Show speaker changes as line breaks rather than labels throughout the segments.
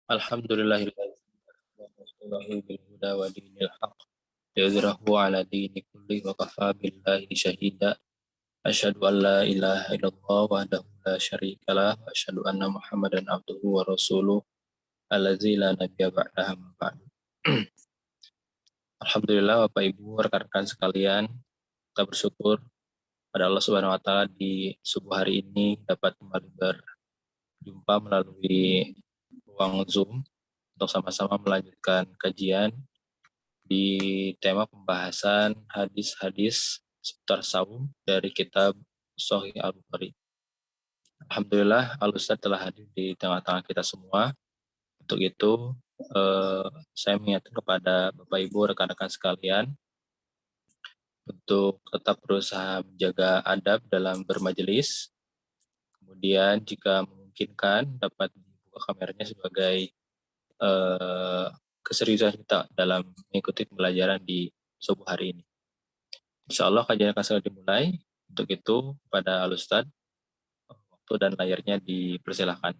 Alhamdulillahilladzi Rasulahu bil huda wa dinil haqq liyudhhirahu ala dini kulli wa kafa billahi syahida. Asyhadu an la ilaha illallah wahdahu la syarikalah wa asyhadu anna Muhammadan abduhu wa rasuluh allazi la nabiyya ba'dahu amma ba'du. Alhamdulillah Bapak Ibu rekan-rekan sekalian, kita bersyukur pada Allah Subhanahu wa taala di subuh hari ini dapat kembali berjumpa melalui ruang Zoom untuk sama-sama melanjutkan kajian di tema pembahasan hadis-hadis seputar saum dari kitab Sahih Al-Bukhari. Alhamdulillah Al-Ustaz telah hadir di tengah-tengah kita semua. Untuk itu saya mengingatkan kepada Bapak Ibu rekan-rekan sekalian untuk tetap berusaha menjaga adab dalam bermajelis. Kemudian jika memungkinkan dapat dibuka kameranya sebagai keseriusan kita dalam mengikuti pembelajaran di subuh hari ini. Insya Allah kajian akan segera dimulai. Untuk itu, pada Al-Ustaz, waktu dan layarnya dipersilahkan.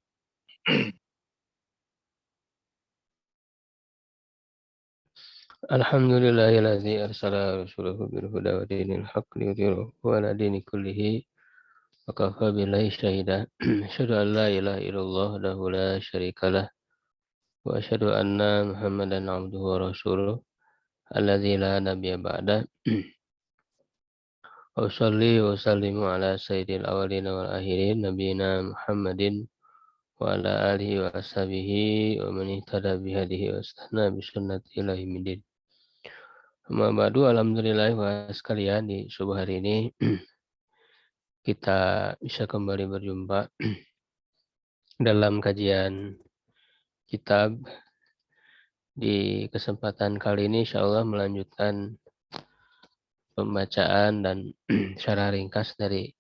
Alhamdulillahilladzi arsala rasulahu bil huda wa dinil haqq liyudhhirahu 'ala dini kullihi wa kafa billahi syahida. Asyhadu an la ilaha illallah wahdahu la syarikalah wa asyhadu anna Muhammadan 'abduhu wa rasuluh alladzi la nabiyya ba'dah. Wa sholli wa sallimu ala sayyidil awwalin wal akhirin nabiyina Muhammadin wa ala alihi wa ashabihi wa man ihtada bihadihi wa istana bi sunnati ila yaumil. Amma ba'du, alhamdulillah sekalian, di subuh hari ini kita bisa kembali berjumpa dalam kajian kitab. Di kesempatan kali ini insya Allah melanjutkan pembacaan dan syarah ringkas dari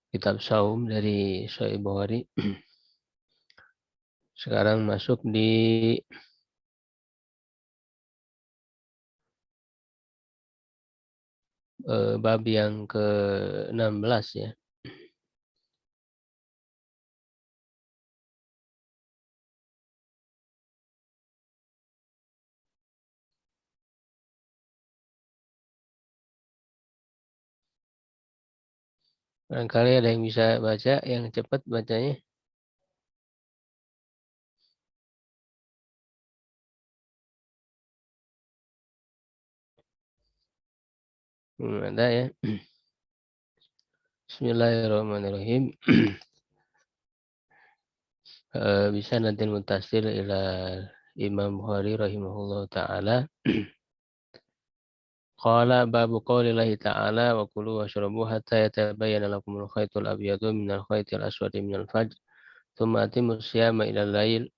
kitab Saum dari Sahih Bukhari. Sekarang masuk di bab yang ke-16 ya. Barangkali ada yang bisa baca, yang cepat bacanya. Ada ya. Bismillahirrahmanirrahim. Bisa nanti mutasir ila Imam Bukhari rahimahullah ta'ala. Qala babu qaulillahi ta'ala wa kulu washrabu hatta yatabayyana lakumul khaytul abyadu minal khaytil aswadi minal fajr thumma atimmus siyama ilal lail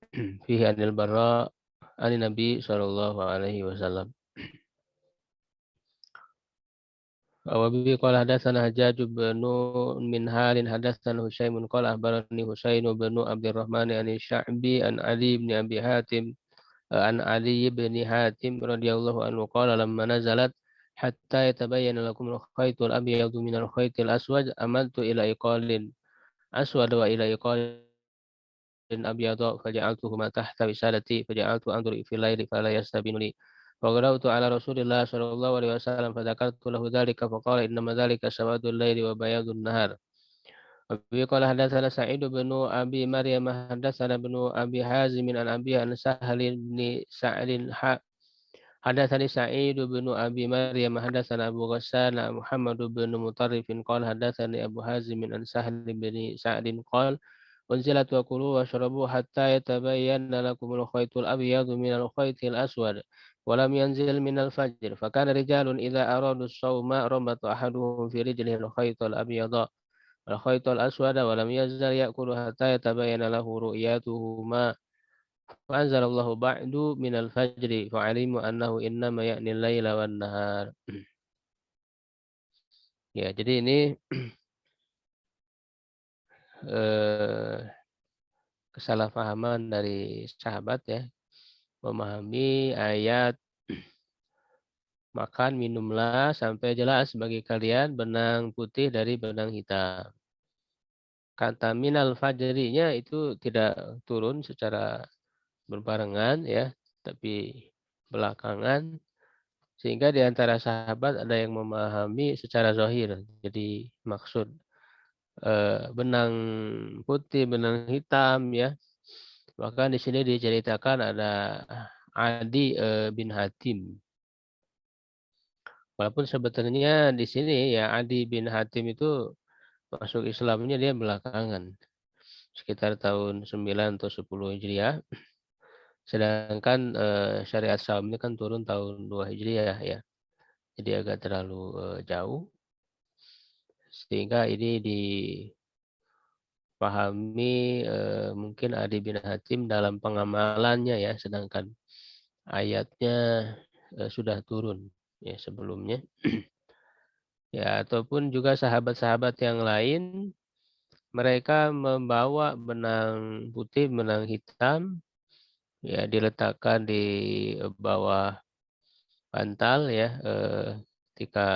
fihi anil barra anin nabi sallallahu alaihi wasallam. Wa bihi qala hadatsana Hajjaj bin Minhal hadatsana Husaym qala akhbarani Husayn bin Abdurrahman an Sya'bi an Ali bin Abi Hatim an Ali bin Hatim radhiyallahu anhu qala lamma nazalat hatta yatabayyana lakum al-khaytul abyadu min al-khaytil aswad amaltu ila iqalin aswad wa ila iqalin abyada faja'altuhuma tahta wisadati faja'altu anzuru fil laili fala yastabinu li faqara'tu ala Rasulillah sallallahu alaihi wasallam fadzakartu lahu dzalika faqala innama dzalika sawadul laili wa bayadun nahar. Abi qala hadatsana Sa'id bin Abi Maryam hadatsana bin Abi Hazim an Abi an Sahal bin Sa'id hadatsani Sa'id bin Abi Maryam hadatsana Abu Ghassan Muhammad bin Mutarrif qala hadatsani Abu Hazim an Sahal bin Sa'id qala unzilat wa kulu washrabu hatta yatabayyana lakumul khaytul abyadu minal khaytil aswad wa lam yanzil minal fajr fakana rijalun idza aradu as-sawma ramatu ahaduhum fi rijlihi al-khaytul abyada wal khaytul aswada wa lam yazal ya'kulu hatta yatabayyana lahu ru'yatuhuma fa'anzalallahu ba'du minal fajri fa'alimu annahu innama ya'ni al-laila wan nahar. Ya, jadi ini kesalahpahaman dari sahabat ya, memahami ayat makan minumlah sampai jelas bagi kalian benang putih dari benang hitam. Kata minal fajrinya itu tidak turun secara berbarengan ya, tapi belakangan, sehingga di antara sahabat ada yang memahami secara zahir. Jadi maksud benang putih, benang hitam ya. Bahkan di sini diceritakan ada Adi bin Hatim. Walaupun sebetulnya di sini ya Adi bin Hatim itu masuk Islamnya dia belakangan, sekitar tahun 9 atau 10 Hijriah. Sedangkan syariat Salam ini kan turun tahun 2 Hijriah ya. Jadi agak terlalu jauh, sehingga ini dipahami mungkin Adi bin Hatim dalam pengamalannya ya, sedangkan ayatnya sudah turun ya sebelumnya. Ya, ataupun juga sahabat-sahabat yang lain, mereka membawa benang putih, benang hitam, ya diletakkan di bawah bantal ya, ketika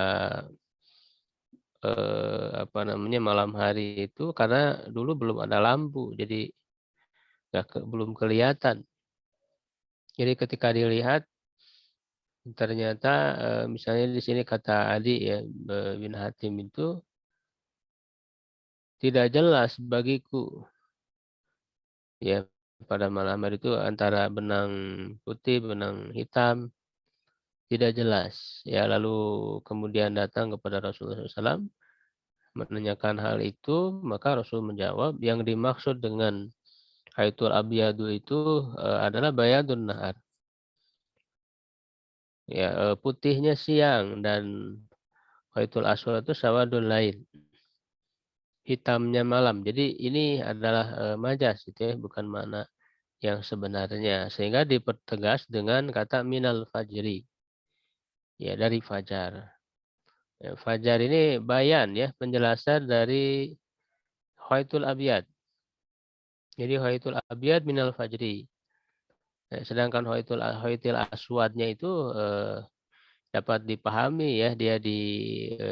apa namanya malam hari itu, karena dulu belum ada lampu, jadi belum kelihatan. Jadi ketika dilihat ternyata misalnya di sini kata Adi ya bin Hatim itu tidak jelas bagiku ya pada malam hari itu antara benang putih, benang hitam tidak jelas. Ya lalu kemudian datang kepada Rasulullah SAW menanyakan hal itu, maka Rasul menjawab yang dimaksud dengan Haitul Abyadu itu adalah bayadun nahar. Ya, putihnya siang, dan Haitul Aswad itu sawadul lain. Hitamnya malam. Jadi ini adalah majas gitu ya, bukan makna yang sebenarnya. Sehingga dipertegas dengan kata minal fajri. Ya, dari fajar. Ya, fajar ini bayan ya, penjelasan dari Haitul Abyad. Jadi Haitul Abyad minal fajri. Sedangkan Haitul Aswadnya itu dapat dipahami ya, dia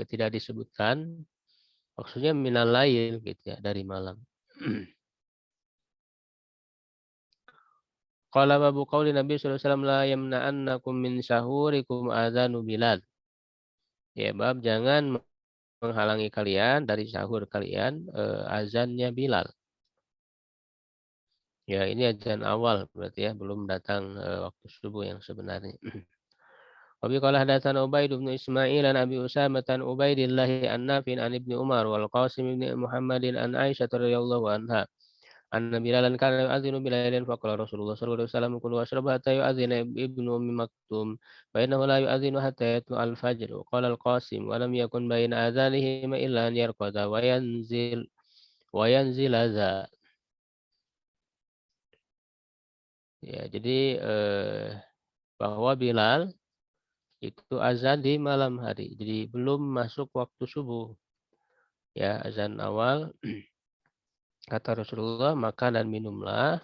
tidak disebutkan, maksudnya minal lail gitu ya, dari malam. Qala babu qauli Nabi sallallahu alaihi wasallam la yamna'annakum min sahurikum adzanu Bilal. Ya, bab jangan menghalangi kalian dari sahur kalian azannya Bilal. Ya, ini azan awal berarti ya, belum datang waktu subuh yang sebenarnya. Wa bi qala hadatsana Ubaid bin Ismail an Abi Usamah an Ubaidillah an Nafi' an Ibnu Umar wal Qasim bin Muhammadin an Aisyah radhiyallahu anha. Anna Bilalan kana yu'adzinu bilailin faqala Rasulullah sallallahu alaihi wasallam kulu washrabu hatta yu'adzina ibnu Ummi Maktum fa innahu la yu'adzinu hatta yatlu al-fajr. Qala al-Qasim wa lam yakun baina adhanihima illa an yarqada wa yanzil adza. Ya, jadi bahwa Bilal itu azan di malam hari. Jadi belum masuk waktu subuh. Ya, azan awal kata Rasulullah, makan dan minumlah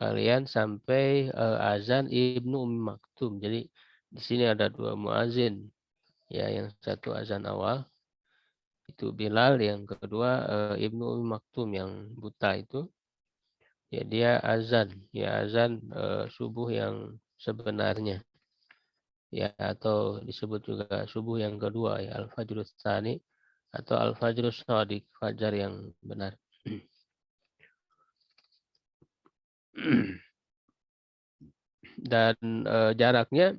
kalian sampai azan Ibnu Ummi Maktum. Jadi di sini ada dua muazin. Ya, yang satu azan awal itu Bilal, yang kedua Ibnu Ummi Maktum yang buta itu. Ya, dia azan, ya azan subuh yang sebenarnya. Ya, atau disebut juga subuh yang kedua ya, Al-Fajrus Tsani atau Al-Fajrus Shadiq, fajar yang benar. Dan jaraknya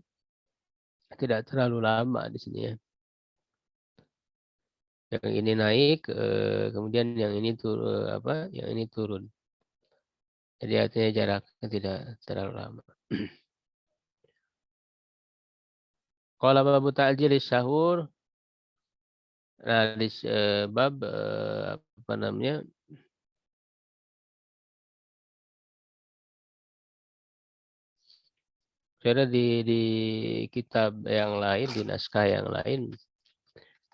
tidak terlalu lama di sini ya. Yang ini naik, kemudian yang ini yang ini turun. Jadi artinya jaraknya tidak terlalu lama. Kalau babu ta'jil sahur, nah di bab apa namanya? Karena di kitab yang lain, di naskah yang lain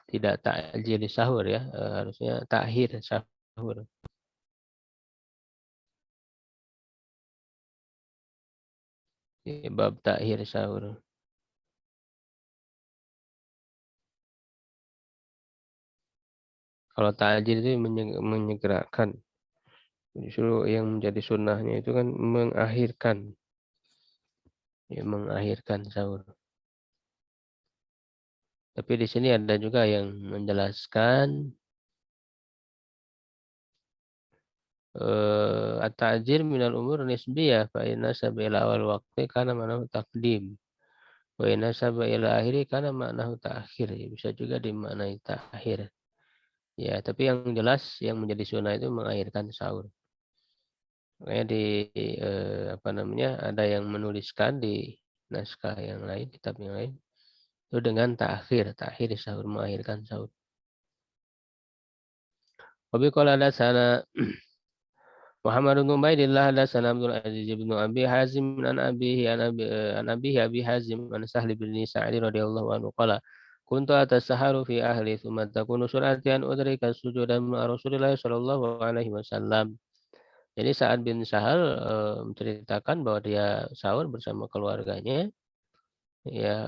tidak ta'jil sahur ya, harusnya takhir sahur. Bab takhir sahur. Kalau ta'jil itu menyegerakan. Justru yang menjadi sunnahnya itu kan mengakhirkan. Ya, mengakhirkan sahur. Tapi di sini ada juga yang menjelaskan at-ta'jil minal umur nisbiyah fa inna sabila awal waqti kana ma'nahu taqdim wa inna sabila akhiri kana ma'nahu ta'khir. Ya, bisa juga dimaknai ta'khir. Ya, tapi yang jelas yang menjadi sunnah itu mengakhirkan sahur. Makanya apa namanya, ada yang menuliskan di naskah yang lain, kitab yang lain itu dengan ta'khir sahur, mengakhirkan sahur. Wabi qala hadatsana Muhammad bin Ubaidillah hadatsana Abdul Aziz bin Abi Hazim an abihi Abi Hazim an Sahl bin Sa'id radhiyallahu anhu qala kuntu atasaharu fi ahli thumma takunu sur'ati an udrika sujudan ma'a Rasulillah sallallahu alaihi wasallam. Jadi Sa'ad bin Sahal menceritakan bahwa dia sahur bersama keluarganya. Ya,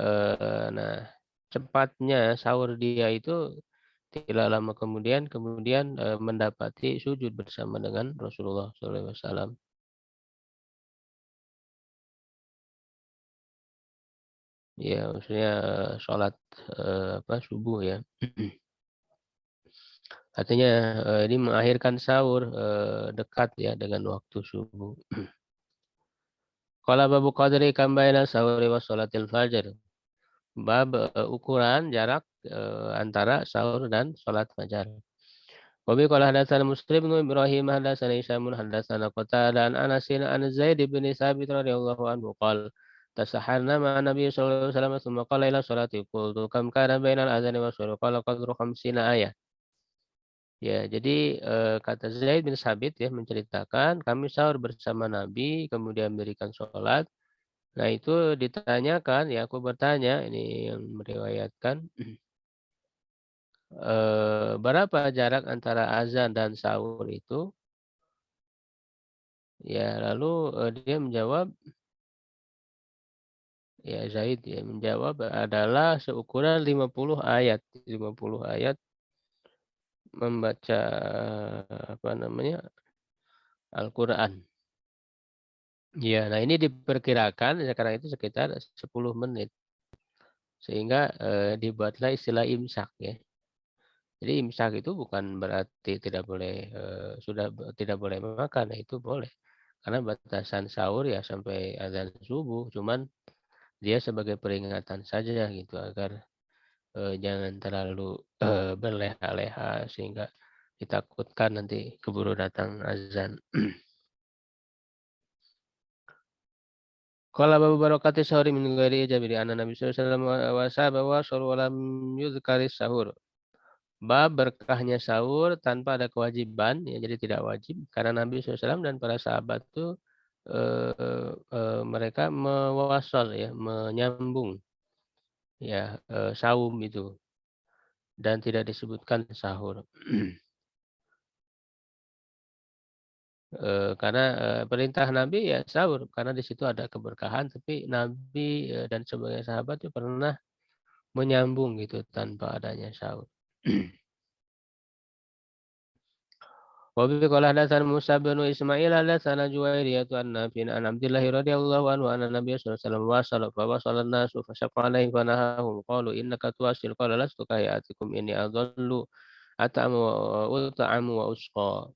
nah cepatnya sahur dia itu tidak lama kemudian mendapati sujud bersama dengan Rasulullah SAW. Ya, maksudnya sholat subuh ya. Artinya ini mengakhirkan sahur dekat ya dengan waktu subuh. Qala babu qadri kam baina sahuri wa sholatil fajr. Bab ukuran jarak antara sahur dan sholat fajar. Wabi qala hadatsana Muslim bin Ibrahim hadatsana Hisam hadatsana Qatadah an Anas an Zaid bin Tsabit radhiyallahu anhu qala tasaharna ma Nabi sallallahu alaihi wasallam tsumma qala ila salati qultu kam kana bainal adzani wa syuruq qala qadru 50 ayah. Ya, jadi kata Zaid bin Tsabit ya menceritakan kami sahur bersama Nabi kemudian berikan sholat. Nah itu ditanyakan ya aku bertanya ini yang meriwayatkan berapa jarak antara azan dan sahur itu? Ya, lalu dia menjawab, ya Zaid ya menjawab adalah seukuran 50 ayat. 50 ayat membaca apa namanya? Al-Qur'an. Ya, nah ini diperkirakan sekarang itu sekitar 10 menit. Sehingga dibuatlah istilah imsak ya. Jadi imsak itu bukan berarti tidak boleh tidak boleh makan, nah, itu boleh. Karena batasan sahur ya sampai azan subuh, cuman dia sebagai peringatan saja gitu agar jangan terlalu berleha-leha sehingga ditakutkan nanti keburu datang azan. Qala babu barakati sahuri min ghairi ijabiri anna Nabi sallallahu alaihi wasallam wa sahabahu wa sallu lam yuzkaris sahur. Bab berkahnya sahur tanpa ada kewajiban, ya jadi tidak wajib karena Nabi SAW dan para sahabat itu mereka mewasol ya, menyambung ya saum itu dan tidak disebutkan sahur. Karena perintah Nabi ya sahur karena di situ ada keberkahan, tapi Nabi dan sebagai sahabat itu pernah menyambung gitu tanpa adanya sahur. Wa bi qala hadatsana Musa bin Ismail hadatsana Juwairiyah an Nafi' an Abdillah radhiyallahu anhu anna Nabiy sallallahu alaihi wasallam wasala fa wasala an-nasu fa syaqqa alaihi fa nahahum qalu innaka tuwasil qala lastu kayatikum inni adallu at'amu wa ut'amu wa usqa.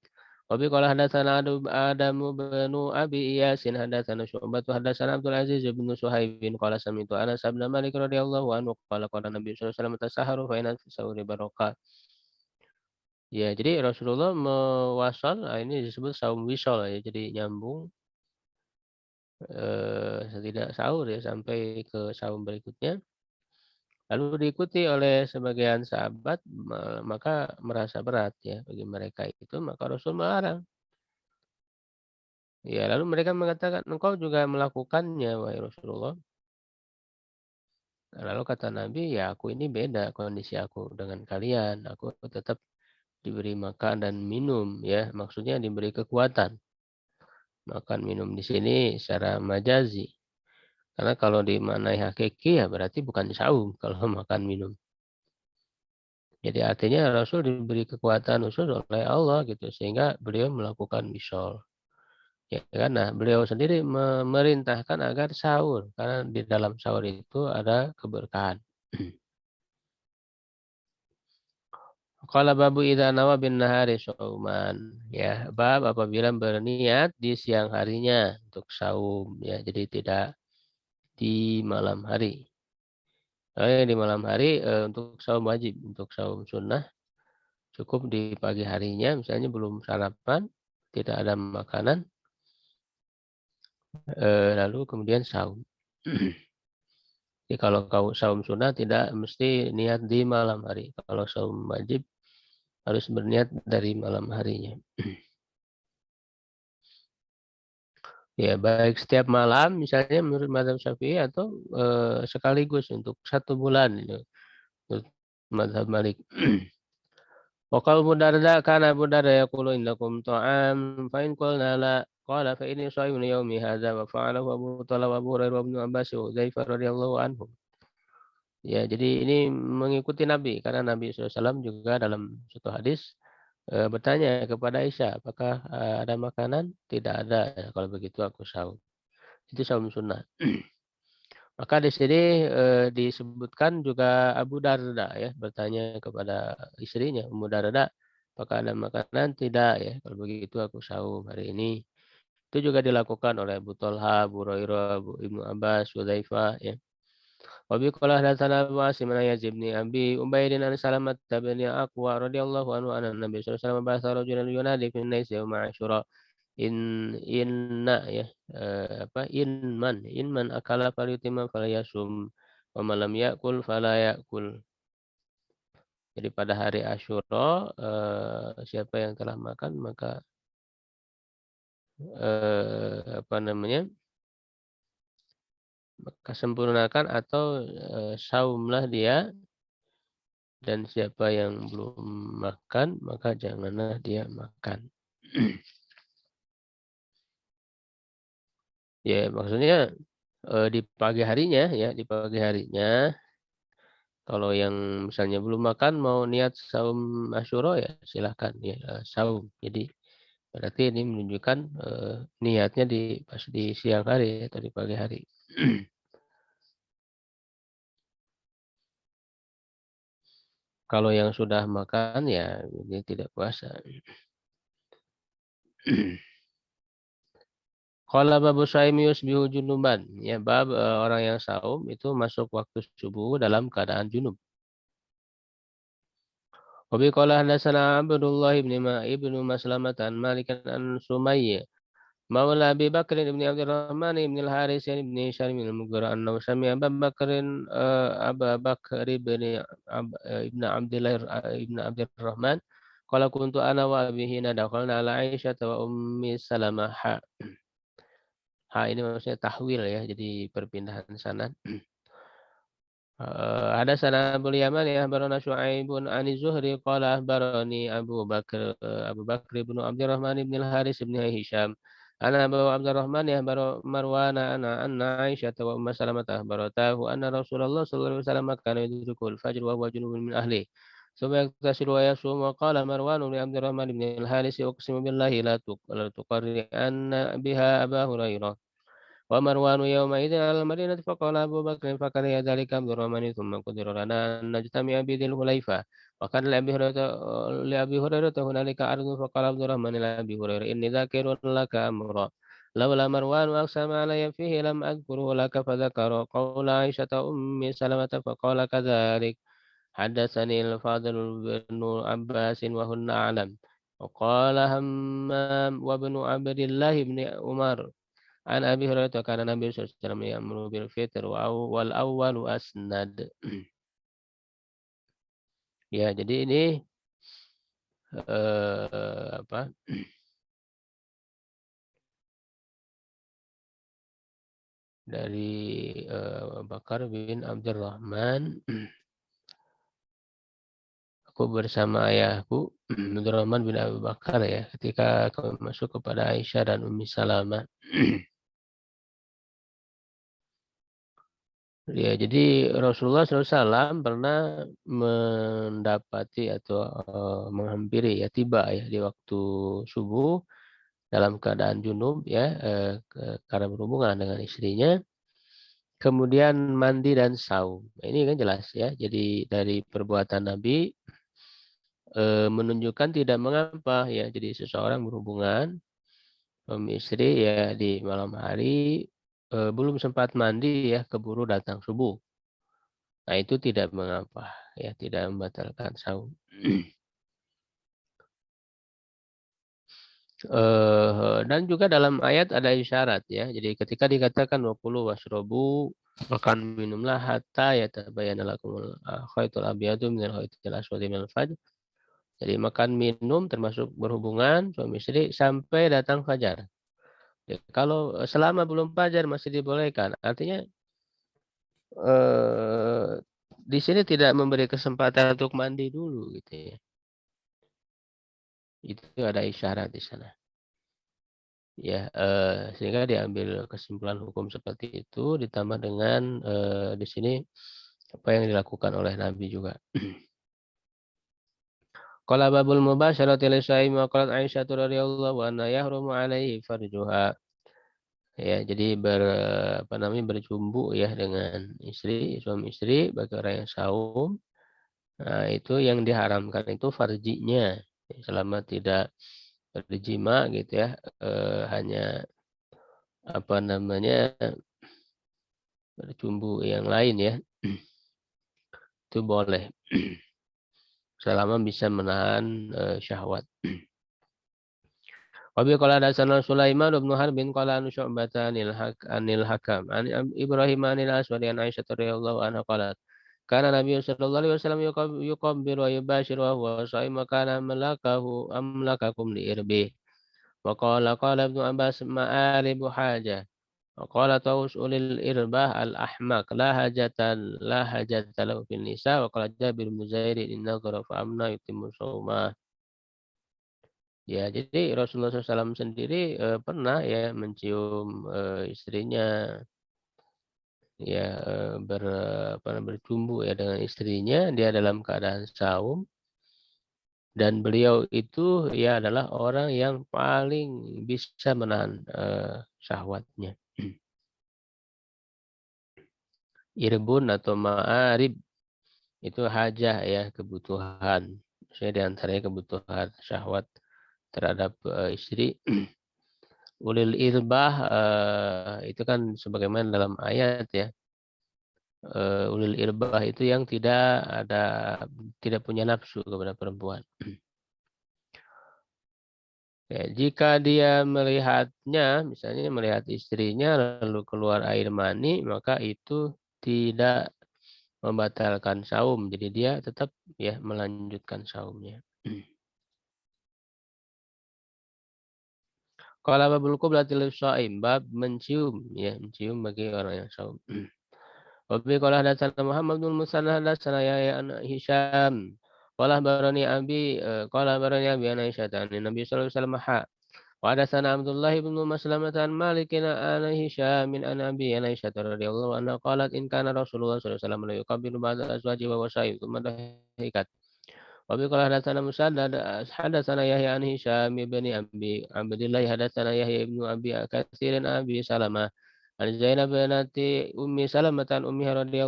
Wa bi qala hadatsana Adam bin Abi Iyas hadatsana Syu'bah hadatsana Abdul Aziz bin Suhaib qala sami'tu Anas bin Malik radhiyallahu anhu qala qala Nabi sallallahu alaihi wasallam tasaharu fa inna fi sahuri barakah. Ya, jadi Rasulullah mewasal, ini disebut saum wisol ya, jadi nyambung setidak sahur ya sampai ke saum berikutnya. Lalu diikuti oleh sebagian sahabat, maka merasa berat ya bagi mereka itu, maka Rasul melarang. Ya, lalu mereka mengatakan, engkau juga melakukannya, wahai Rasulullah. Lalu kata Nabi, ya aku ini beda kondisi aku dengan kalian. Aku tetap diberi makan dan minum ya, maksudnya diberi kekuatan. Makan minum di sini secara majazi. Karena kalau dimaknai hakiki ya berarti bukan saum kalau makan minum. Jadi artinya Rasul diberi kekuatan khusus oleh Allah gitu sehingga beliau melakukan wisol. Ya kan? Nah, beliau sendiri memerintahkan agar sahur karena di dalam sahur itu ada keberkahan. Qala babu idza nawa bin nahari sauman. Ya, bab apabila berniat di siang harinya untuk saum ya. Jadi tidak di malam hari. Di malam hari untuk saum wajib, untuk saum sunnah cukup di pagi harinya misalnya belum sarapan, tidak ada makanan, lalu kemudian saum. Jadi kalau kau saum sunnah tidak mesti niat di malam hari. Kalau saum wajib harus berniat dari malam harinya. Ya, baik setiap malam misalnya menurut mazhab Syafi'i atau sekaligus untuk 1 bulan itu menurut mazhab Malik. Wa qala Abu Darda kana Abu Darda yaqulu innakum ta'am fa in qulna la qala fa inni sha'imun yawmi hadza wa fa'alahu Abu Talib wa Abu Hurairah wa Ibnu Abbas wa Udzaifah radhiyallahu anhum. Ya, jadi ini mengikuti Nabi karena Nabi SAW juga dalam suatu hadis bertanya kepada Aisyah, apakah ada makanan? Tidak ada. Ya, kalau begitu aku sahur. Itu saum sunnah. Maka di sini disebutkan juga Abu Darda ya bertanya kepada istrinya Ummu Darda, apakah ada makanan? Tidak ya. Kalau begitu aku saum hari ini. Itu juga dilakukan oleh Abu Thalha, Abu Hurairah, Ibnu Abbas, Hudzaifah ya. Wa bi qala hadatsana Abu Asim an Yazid bin Abi Ubaidin an Salamat bin Aqwa radhiyallahu anhu anna Nabi sallallahu alaihi wasallam ba'atha rajulan yunadi fi an-nas yawm Asyura inna ya inman akala falyutimma falyasum wa man lam yakul fala yakul. Jadi pada hari Asyura siapa yang telah makan maka apa namanya? Maka sempurnakan atau saumlah dia, dan siapa yang belum makan maka janganlah dia makan. Ya, maksudnya di pagi harinya ya, di pagi harinya kalau yang misalnya belum makan mau niat saum Asyura ya silahkan ya saum. Jadi berarti ini menunjukkan niatnya pas di siang hari atau di pagi hari. Kalau yang sudah makan ya ini tidak puasa. Qala babu shaimi yusbihu junuban. Ya, bab orang yang saum itu masuk waktu subuh dalam keadaan junub. Wa bi qala hadatsana Abdullah ibnu Maslamah an Malik an Sumayy maula Abi Bakr ibn Abdurrahman ibn al-Haris ibn Hisham bin al-Mughirah annahu sami'a Abu Bakrin Abu Bakr ibn Abdullah ibn Abdurrahman qala kuntu ana wa bihi nadakhalna ala Aisyah wa Ummi Salamah. Ini maksudnya tahwil ya, jadi perpindahan sanad. Hadatsana Abu Yaman ya akhbarana Syu'aibun ani Zuhri qala akhbarani Abu Bakr ibn Abdurrahman ibn al-Haris ibn Hisham ana Abu Abdurrahman ya akhbar Marwan anna Aisyah wa Ummu Salamah akhbaratahu anna Rasulullah sallallahu alaihi wasallam kana yudrikul fajr wa huwa junubun min ahli ثم يغتسل ويصوم وقال مروان بن عبد الرحمن بن الحارث أقسم بالله لا تقرئن بها أبا هريرة ومروان يومئذ على المدينة فقال أبو بكر فكره ذلك عبد الرحمن ثم قدر لنا أن نجتمع بذي الحليفة وكان لأبي هريرة هنالك عرض فقال عبد الرحمن لأبي هريرة إني ذاكر لك أمرا لولا مروان أقسم علي فيه لم أذكره لك فذكر قول عائشة أم سلمة فقال كذلك حدثني الفاضل بن عباس وهن أعلم وقال همام وابن عبد الله بن عمر An Abi Hurairah kana Nabi sallallahu alaihi wasallam ya'muru bil fitr wal awwalu asnad. Ya, jadi ini apa? Dari Bakar bin Abdurrahman. Aku bersama ayahku Abdurrahman bin Abu Bakar ya, ketika kami masuk kepada Aisyah dan Ummi Salamah. Ya, jadi Rasulullah SAW pernah mendapati atau menghampiri ya tiba ya di waktu subuh dalam keadaan junub ya, karena berhubungan dengan istrinya, kemudian mandi dan saum. Ini kan jelas ya. Jadi dari perbuatan Nabi menunjukkan tidak mengapa ya. Jadi seseorang berhubungan suami istri ya di malam hari, belum sempat mandi ya, keburu datang subuh. Nah itu tidak mengapa ya, tidak membatalkan saum. Dan juga dalam ayat ada isyarat ya. Jadi ketika dikatakan wakulu wasrobu, makan minumlah hatta yatabayyana lakumul khaytul abyadu minal khaytil aswadi minal fajr. Jadi makan minum termasuk berhubungan suami istri sampai datang fajar. Ya, kalau selama belum fajar masih dibolehkan, artinya eh, di sini tidak memberi kesempatan untuk mandi dulu gitu ya. Itu ada isyarat di sana. Ya, sehingga diambil kesimpulan hukum seperti itu ditambah dengan di sini apa yang dilakukan oleh Nabi juga. Qala babul mubasyarati lisa'im wa qalat Aisyah radhiyallahu anha yahrumu alaihi farjuha. Ya, jadi apa namanya berjumbu ya dengan istri, suami istri bagi orang yang saum. Nah, itu yang diharamkan itu farjinya. Selama tidak berjima gitu ya, hanya apa namanya berjumbu yang lain ya, itu boleh selama bisa menahan syahwat. Wabi qala hadatsana Sulaiman bin Harbin qala an Syu'bah anil Hakam an Ibrahim anil Aswad an Aisyah radhiyallahu anha qalat kana Nabi sallallahu alaihi wasallam yuqabbiru wa yubashiru wa huwa sha'im kana amlakakum li irbi wa qala Ibnu Abbas ma'aribu haja wa qala Tawus ulil irbah al ahmaq la hajata lahu fil nisa wa qala Jabir bin Zaid inna dharafa amna yutimmu shaumah. Ya, jadi Rasulullah SAW sendiri pernah ya mencium istrinya, ya berjumbu ya dengan istrinya, dia dalam keadaan saum, dan beliau itu ya adalah orang yang paling bisa menahan syahwatnya. Irbun atau ma'arib itu hajah ya, kebutuhan. Maksudnya diantaranya kebutuhan syahwat terhadap istri. Ulil irbah itu kan sebagaimana dalam ayat ya. Ulil irbah itu yang tidak punya nafsu kepada perempuan. Ya, jika dia melihatnya, misalnya melihat istrinya lalu keluar air mani, maka itu tidak membatalkan saum. Jadi dia tetap ya melanjutkan saumnya. Kalau babul qublatil shaim, bab mencium ya, mencium bagi orang yang saum. Wabi qala hadatsana Muhammad bin Musanna hadatsana Yahya an Hisham. Qala barani Abi an Aisyah an Nabi sallallahu alaihi wasallam wa hadatsana Abdullah bin Maslamah an Malik an Hisham min an Abi an Aisyah radhiyallahu anha qalat in kana Rasulullah sallallahu alaihi wasallam la yuqabbilu ba'da azwajihi wa wasa'ib thumma dahikat. Wabi qala hadatsana Musaddad hadatsana Yahya an Hisham bin Abi Abdillah hadatsana Yahya ibn Abi Katsir an Abi Salamah عن زينب بنت أم سلمة عن أمها رضي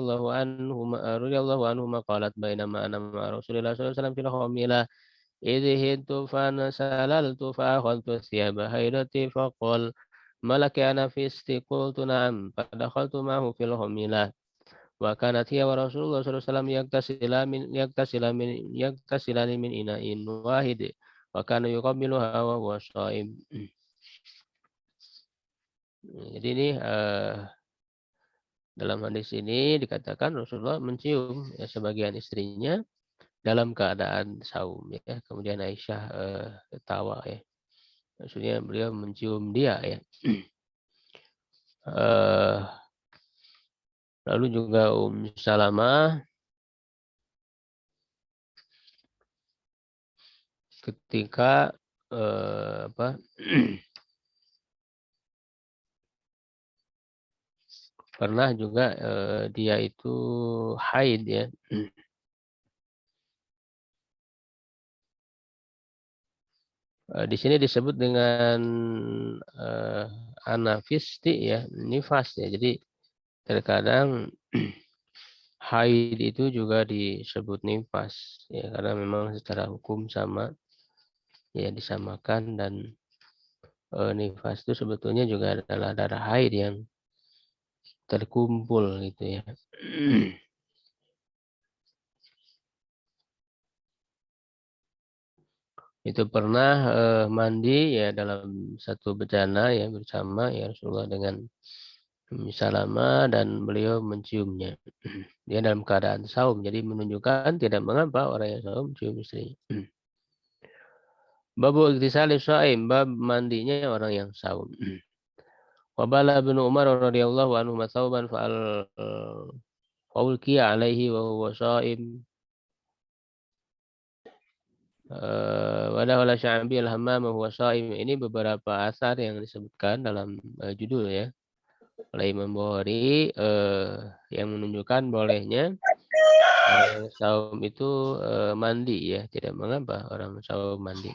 الله عنهما قالت بينما أنا مع رسول الله صلى الله عليه وسلم في الحميلة إذ هدت فانسللت فأخذت ثياب حيرتي فقال ما لك أنا فيستي قلت نعم فدخلت معه في الحميلة وكانت هي ورسول الله صلى الله عليه وسلم يغتسلان من إناء واحد وكان يقبلها وهو صائم. Jadi ini dalam hadis ini dikatakan Rasulullah mencium ya, sebagian istrinya dalam keadaan saum ya. Kemudian Aisyah ketawa ya. Maksudnya beliau mencium dia ya. Lalu juga Salamah ketika pernah juga dia itu haid ya. Di sini disebut dengan anafisti ya, nifas ya. Jadi terkadang haid itu juga disebut nifas ya, karena memang secara hukum sama ya, disamakan. Dan nifas itu sebetulnya juga adalah darah haid yang terkumpul gitu ya. Itu pernah mandi ya dalam satu bencana ya bersama ya Rasulullah dengan Ummu Salamah, dan beliau menciumnya. Dia dalam keadaan saum, jadi menunjukkan tidak mengapa orang yang saum cium istrinya. Babu iktisali shaim, bab mandinya orang yang saum. Wabala bin Umar radhiyallahu anhu masauban faulqiya alaihi wa huwa shaim. Wala sya'bi al-hammam wa huwa shaim. Ini beberapa asar yang disebutkan dalam judul ya oleh Imam Bukhari yang menunjukkan bolehnya orang yang saum itu mandi ya, tidak mengapa orang saum mandi.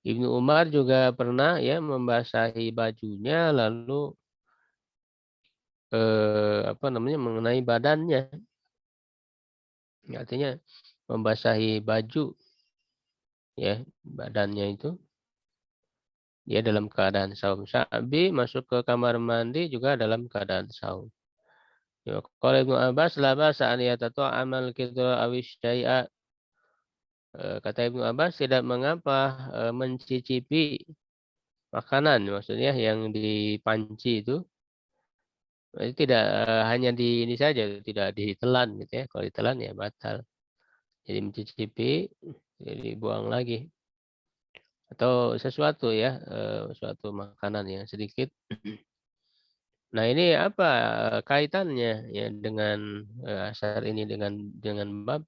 Ibnu Umar juga pernah ya membasahi bajunya lalu mengenai badannya. Artinya membasahi baju ya badannya itu dia dalam keadaan saum. Sa'bi masuk ke kamar mandi juga dalam keadaan saum. Ya, kalau Ibnu Abbas la ba'sa an yata'amal kitra awish syai'a. Kata Ibnu Abbas tidak mengapa mencicipi makanan, maksudnya yang dipanci itu. Jadi tidak hanya di ini saja, tidak ditelan gitu ya. Kalau ditelan ya batal. Jadi mencicipi, jadi buang lagi. Atau sesuatu ya, suatu makanan yang sedikit. Nah ini apa kaitannya ya dengan asar ini dengan bab?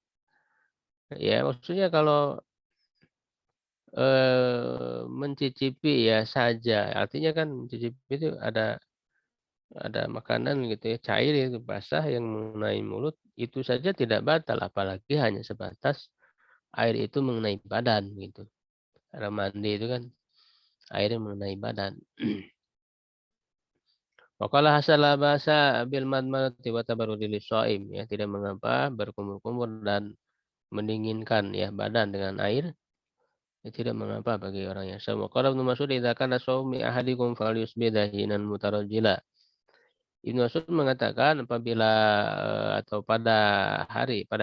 Ya maksudnya kalau mencicipi ya saja, artinya kan mencicipi itu ada makanan gitu ya, cair itu basah yang mengenai mulut, itu saja tidak batal, apalagi hanya sebatas air itu mengenai badan gitu. Karena mandi itu kan airnya mengenai badan. Waqala hasala bahasa bil madmadati wa tabarrudi lisaim ya, tidak mengapa berkumur-kumur dan mendinginkan ya badan dengan air. Ya, tidak mengapa bagi orang yang saum. Qala Ibnu Mas'ud idza kana shaumi ahadikum falyusbih dahinan mutarajjila. Ibnu Mas'ud mengatakan apabila atau pada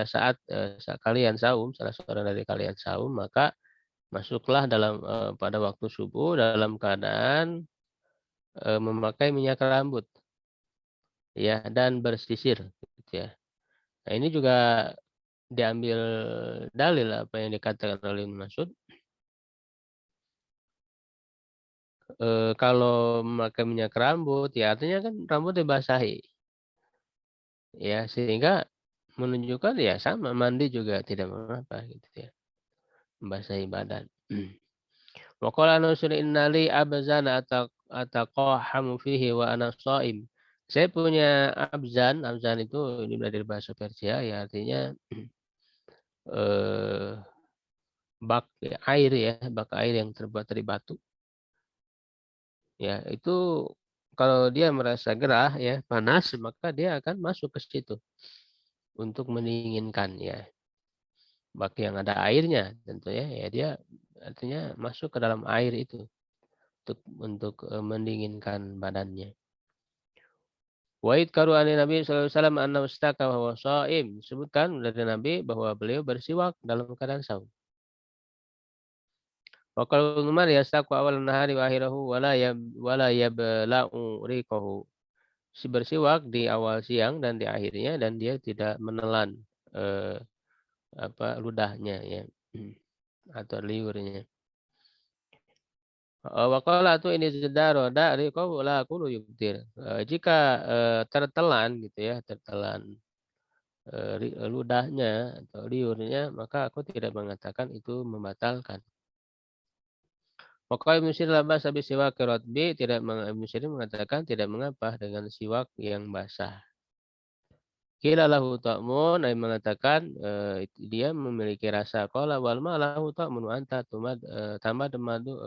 saat kalian saum, salah seorang dari kalian saum, maka masuklah dalam pada waktu subuh dalam keadaan memakai minyak rambut ya dan bersisir gitu ya. Nah, ini juga diambil dalil apa yang dikatakan oleh Ibnu Mas'ud. Kalau memakai minyak rambut ya artinya kan rambut dibasahi ya, sehingga menunjukkan ya sama mandi juga tidak mengapa gitu ya, membasahi badan. Wa qala Nusul innali abzana ataqahamu fihi wa ana shaim. Saya punya abzan, abzan itu ini dari bahasa Persia ya artinya eh, bak air ya, bak air yang terbuat dari batu. Ya, itu kalau dia merasa gerah ya, panas, maka dia akan masuk ke situ untuk mendinginkan ya. Bak yang ada airnya tentunya ya, dia artinya masuk ke dalam air itu untuk mendinginkan badannya. Wa idkaru ani Nabi sallallahu alaihi wasallam anna ustaka wa huwa shaim. Sebutkan dari Nabi bahwa beliau bersiwak dalam keadaan saum. Wa qala Ibnu Umar yastaku awal nahari wa akhirahu wala yabla'u riqahu. Si bersiwak di awal siang dan di akhirnya, dan dia tidak menelan eh, ludahnya ya atau liurnya. Waqala tu ini zidaro dari kau la kulu yubtir. Jika tertelan gitu ya, tertelan ludahnya atau liurnya, maka aku tidak mengatakan itu membatalkan. Waqala Ibnu Sirin la ba'sa bi siwak ratbi, tidak Ibnu Sirin mengatakan tidak mengapa dengan siwak yang basah. Qila lahu ta'mun, Nabi mengatakan dia memiliki rasa. Qala wal ma lahu ta'mun wa anta tamadmadu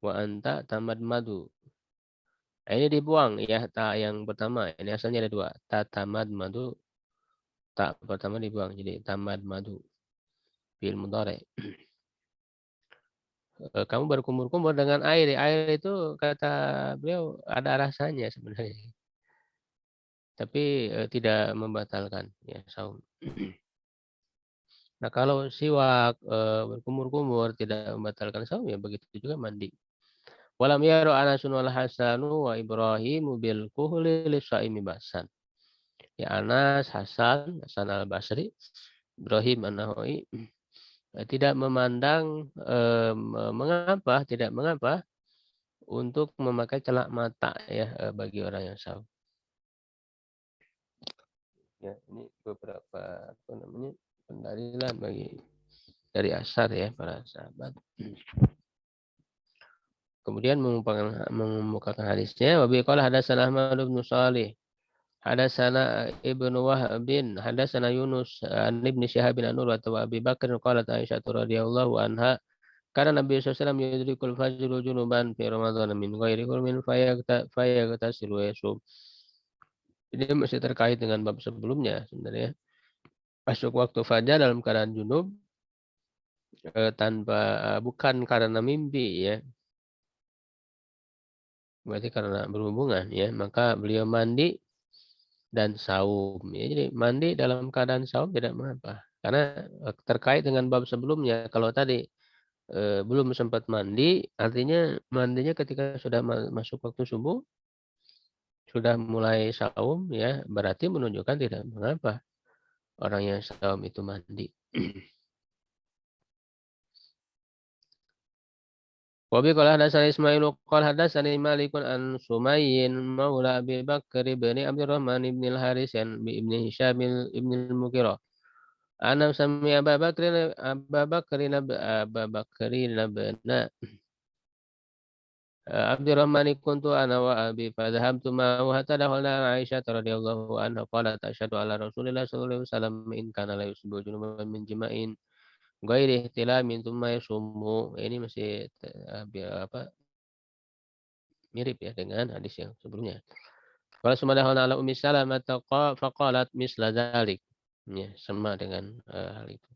wa anta tamadmadu. Nah, ini dibuang ya, ta yang pertama. Ini asalnya ada dua. Ta tamadmadu, ta pertama dibuang jadi tamadmadu fi'il mudhari'. Kamu berkumur-kumur dengan air. Air itu kata beliau ada rasanya sebenarnya. Tapi tidak membatalkan ya saum. Nah, kalau siwak berkumur-kumur tidak membatalkan saum ya begitu juga mandi. Walam yaru Anasun wal Hasanu wa Ibrahimu bil kuhli lisaimi basan. Ya Anas, Hasan al-Basri, Ibrahim an-Nawawi tidak memandang tidak mengapa untuk memakai celak mata ya bagi orang yang saum. Ya, ini beberapa apa namanya pendalilan dari asar ya para sahabat. Kemudian mengemukakan hadisnya. Wabi qala hadatsana Ahmad bin Shalih, hadatsana Ibnu Wahb bin, hadatsana Yunus an Ibnu Syihab bin An-Nur wa Abi Bakar qalat Aisyah radhiyallahu anha karena Nabi sallallahu alaihi wasallam yudrikul fajru junuban fi Ramadan min ghairi hulmin fayaghtasilu wa yasum. Ini masih terkait dengan bab sebelumnya sebenarnya. Masuk waktu fajar dalam keadaan junub tanpa bukan karena mimpi ya. Berarti karena berhubungan ya, maka beliau mandi dan saum. Ya, jadi mandi dalam keadaan saum tidak mengapa. Karena terkait dengan bab sebelumnya, kalau tadi belum sempat mandi, artinya mandinya ketika sudah masuk waktu subuh, sudah mulai saum ya, berarti menunjukkan tidak mengapa orang yang saum itu mandi. Wabi qala hadatsana Ismailu qala hadatsani Malikun an Sumayyin maula Abi Bakr bin Abdurrahman ibn al-Haris bi ibn Hisham ibn al-Mughirah. Ana sami Abu Bakrin bin Abdurrahman kuntu ana wa abi fa dhahabtu ma wa hatta dakhalna Aisyah radhiyallahu anha qalat asyhadu ala Rasulillah sallallahu alaihi wasallam in kana la yusbu junuban min jima'in ghairi ihtilamin thumma yasummu. Ini masih apa mirip ya dengan hadis yang sebelumnya. Qala sumadahana ala Ummi Salamah faqalat misla dzalik. Ya, sama dengan hal itu.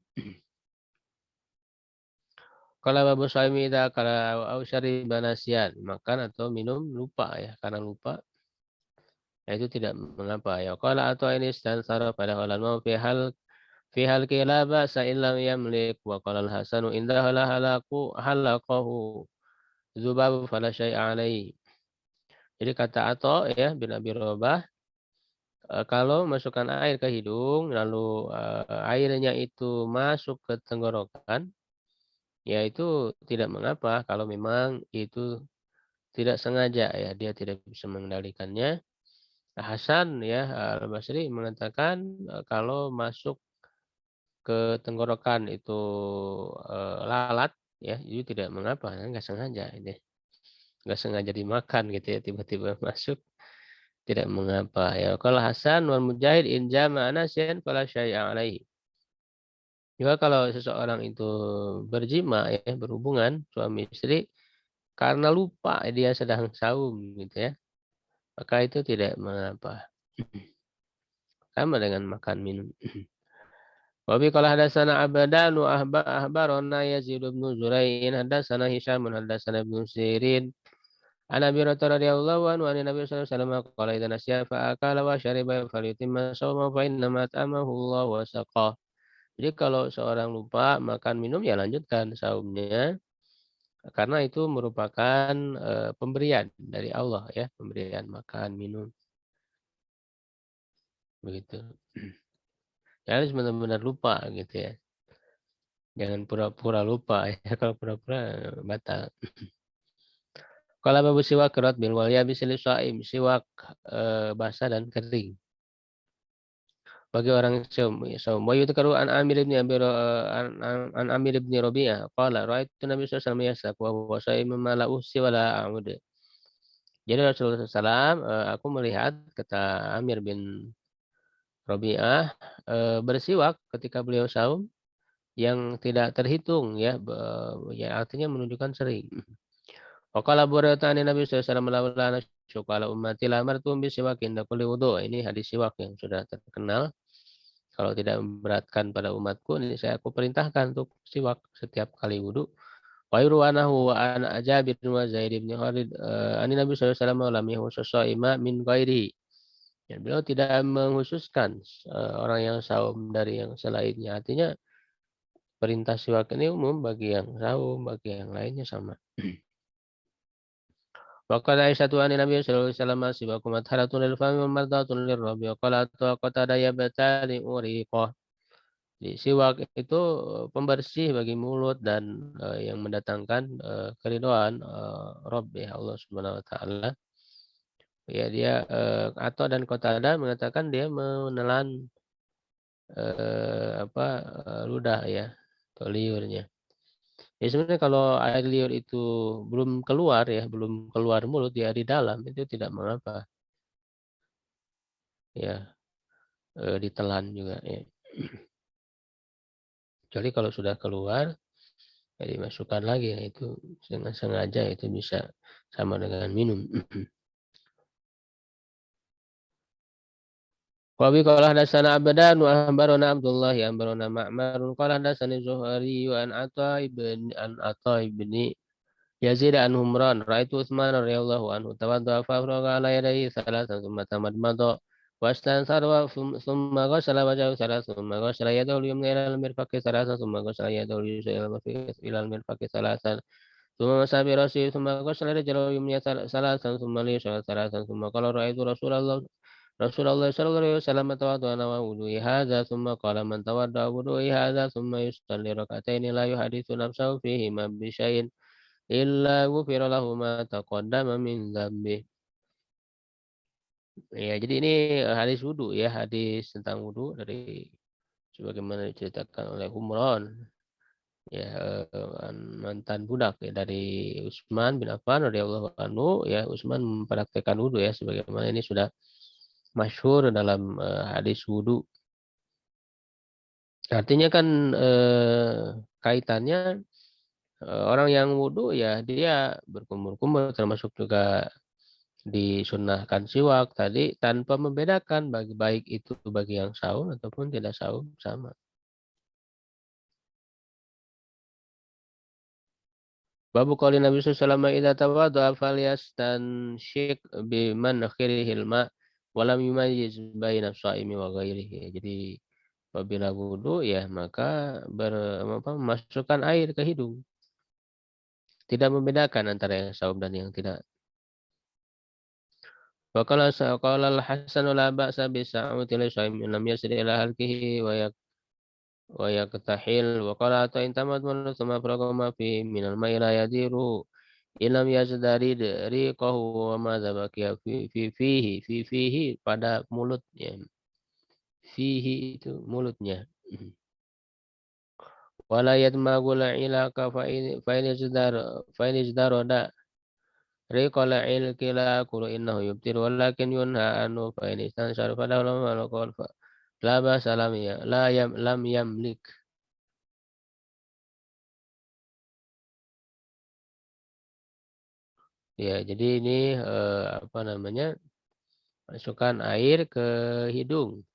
Kalau babu suami idza kala au syariba nasiyan, makan atau minum lupa ya, karena lupa. Nah, itu tidak mengapa ya. Qala atau ini istansara pada halal mau fi hal kilaba sa illam yamlik wa qala al-Hasanu inda halaqahu zubabu fala syai'a alaihi. Jadi kata Atha ya bin Abi Rabah, kalau masukkan air ke hidung lalu airnya itu masuk ke tenggorokan, ya itu tidak mengapa kalau memang itu tidak sengaja ya, dia tidak bisa mengendalikannya. Hasan ya Al-Basri mengatakan kalau masuk ke tenggorokan itu lalat ya, itu tidak mengapa, nggak sengaja ini. Nggak sengaja dimakan gitu ya, tiba-tiba masuk tidak mengapa ya. Kalau Hasan wal Mujahid in jama'a nasyan fala syai'a alaihi. Juga kalau seseorang itu berjima ya, berhubungan suami istri karena lupa dia sedang saum gitu ya, maka itu tidak mengapa. Sama dengan makan minum. Wa bi qala hadatsana Abadan wa ahbarana Yazid bin Zurai'in hadatsana Hisham hadatsana Ibnu Sirin an Abi Hurairah radhiyallahu anhu an Nabi sallallahu alaihi wasallam qala idza nasiya fa akala wa syariba falyutimma shawma fa inna ma at'amahu Allah wa saqah. Jadi kalau seorang lupa makan minum ya lanjutkan saumnya karena itu merupakan pemberian dari Allah ya, pemberian makan minum begitu. Ya harus benar-benar lupa gitu ya. Jangan pura-pura lupa ya, kalau pura-pura batal. Kalau babu siwak kerat bil wal yabis lisaim, siwak basah dan kering bagi orang saum. Wa yudkaru an Amir bin an Amir bin Rabi'ah qala ra'aitu Nabi sallallahu alaihi wasallam yasak wa huwa shaimun ma la uhsi wa la a'ud. Jadi Rasulullah SAW aku melihat kata Amir bin Rabi'ah bersiwak ketika beliau saum yang tidak terhitung ya, ya artinya menunjukkan sering. Waqala Abu Hurairah an Nabi sallallahu alaihi wasallam laula nasyqa ala ummati la amartum bisiwak inda kulli wudu. Ini hadis siwak yang sudah terkenal. Kalau tidak memberatkan pada umatku, ini aku perintahkan untuk siwak setiap kali wudu. Wa yurwanahu wa an Jabir bin Zaid bin Khalid an Nabi sallallahu alaihi wasallam lam yahusus shaima min ghairihi. Ya, beliau tidak menghususkan orang yang saum dari yang selainnya. Artinya perintah siwak ini umum bagi yang saum, bagi yang lainnya sama. Wa qala Aisyatu an Nabi sallallahu alaihi wasallam siwakum madharatun lil fami wa mardatun lirrabi wa qala qatada yabatani uriqah. Jadi siwak itu pembersih bagi mulut dan yang mendatangkan keridhaan Rabb ya Allah Subhanahu wa taala. Ya dia Atta dan Qatadah mengatakan dia menelan apa ludah ya atau liurnya. Ya sebenarnya kalau air liur itu belum keluar ya, belum keluar mulut ya di dalam itu tidak mengapa ya ditelan juga ya. Kecuali kalau sudah keluar ya dimasukkan lagi ya itu dengan sengaja itu bisa sama dengan minum. Wabi qala hadatsana Abdan wa akhbarana Abdullah ya akhbarana Ma'mar qala hadatsani Zuhari wa an Atha ibn Yazid an Humran ra'aitu Utsman radhiyallahu anhu tawadda fa afraga ala yadayhi thalathan thumma tamadmada wastansar wa thumma ghasala wajhahu thalathan thumma ghasala yadahu al-yumna ila al-mirfaqi thalathan thumma ghasala yadahu al-yusra ila al-mirfaqi thalathan thumma masaha bi ra'sihi thumma ghasala rijlahu al-yumna thalathan thumma al-yusra thalathan thumma qala ra'aitu Rasulullah sallallahu alaihi wasallam tawadda wa wudu'i hadza thumma qala man tawadda wudu'i hadza thumma yusalli rak'ataini la yuhadithu nafsahu fihima bi syai'in illa ghufira lahu ma taqaddama min dzambi. Ya, jadi ini hadis wudu ya, hadis tentang wudu dari sebagaimana diceritakan oleh Humran ya mantan budak ya dari Utsman bin Affan radhiyallahu anhu ya. Utsman mempraktekkan wudu ya sebagaimana ini sudah masyhur dalam hadis wudu. Artinya kan kaitannya orang yang wudu ya dia berkumur-kumur termasuk juga disunahkan siwak tadi tanpa membedakan bagi baik itu bagi yang saum ataupun tidak saum sama. Babu qauli Nabi sallallahu alaihi wasallam idza tawadda'a falyastanshik bimankhirihil ma wa lam yumayyiz baina shaimi wa ghairihi. Jadi apabila wudu ya maka memasukkan air ke hidung. Tidak membedakan antara yang saum dan yang tidak. Wa qala al-Hasan la ba'sa bi sa'uti li shaimin lam yasri ila halqihi wa yaktahil wa qala ta intamad man thumma faraga ma fi min al-ma'i la yadiru ilam yazdari riqahu wa ma zabakiya fihi pada mulutnya. Fihi itu mulutnya. Wala yadmagul ilaka fa in izdarada riqala ilkila kulu innahu yubtir walakin yunha anu fa in istanshar fa lahu ma qala fa la basa lam yamlik. Ya, jadi ini apa namanya? Masukkan air ke hidung.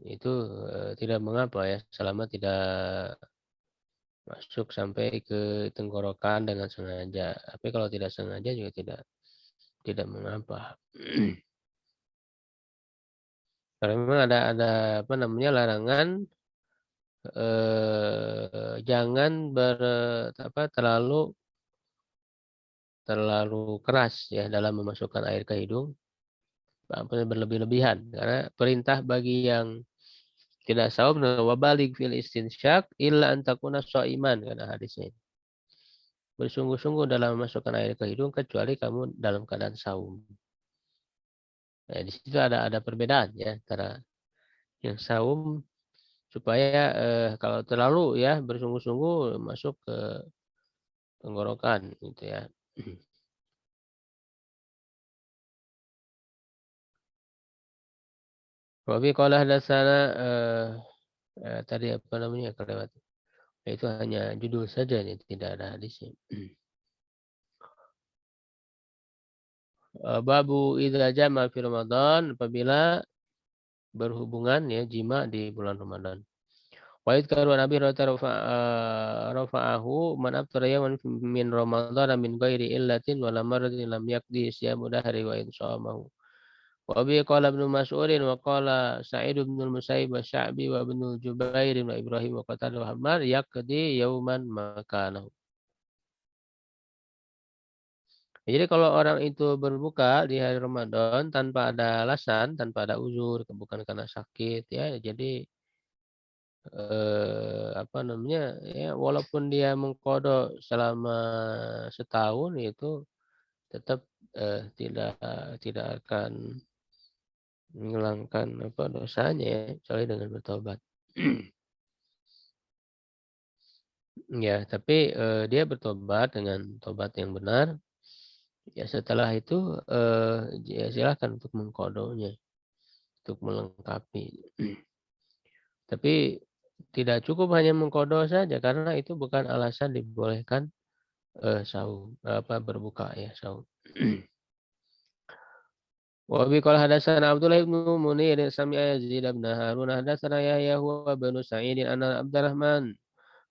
Itu tidak mengapa ya selama tidak masuk sampai ke tenggorokan dengan sengaja. Tapi kalau tidak sengaja juga tidak mengapa. Karena memang ada apa namanya larangan jangan terlalu keras ya dalam memasukkan air ke hidung, berlebih-lebihan. Karena perintah bagi yang tidak saum wabalik fil istinsyak illa antakuna iman karena hadisnya. Bersungguh-sungguh dalam memasukkan air ke hidung kecuali kamu dalam keadaan saum. Nah, di situ ada perbedaan ya antara yang saum supaya kalau terlalu ya bersungguh-sungguh masuk ke tenggorokan gitu ya. Wa bi qala hadatsana tadi apa namanya kelewat. Itu hanya judul saja nih, tidak ada hadisnya. Babu idza jama fi Ramadan, apabila berhubungan ya jima di bulan Ramadan. Wa idkaru Nabi rafa'ahu man aftara yawman min Ramadan min ghairi illatin wa lam maradin lam yaqdi siyamu dahri wa in shamahu. Wa bi qala Ibnu Mas'ud wa qala Sa'id bin al-Musayyib wa Sya'bi wa Ibnu Jubair wa Ibrahim wa Qatadah wa Hammad yaqdi yauman makanahu. Jadi kalau orang itu berbuka di hari Ramadan tanpa ada alasan, tanpa ada uzur, bukan karena sakit ya, jadi apa namanya ya, walaupun dia mengqadha selama setahun itu tetap tidak tidak akan menghilangkan apa dosanya ya, kecuali dengan bertobat. Ya, tapi dia bertobat dengan tobat yang benar. Ya setelah itu ya silakan untuk mengqadanya, untuk melengkapi. Tapi tidak cukup hanya mengqadha saja karena itu bukan alasan dibolehkan saum apa berbuka ya saum. Wa bi qala hadatsana Abdullah bin Munir sami'a Yazid bin Harun hadatsana Yahya huwa bin Sa'id anna Abdurrahman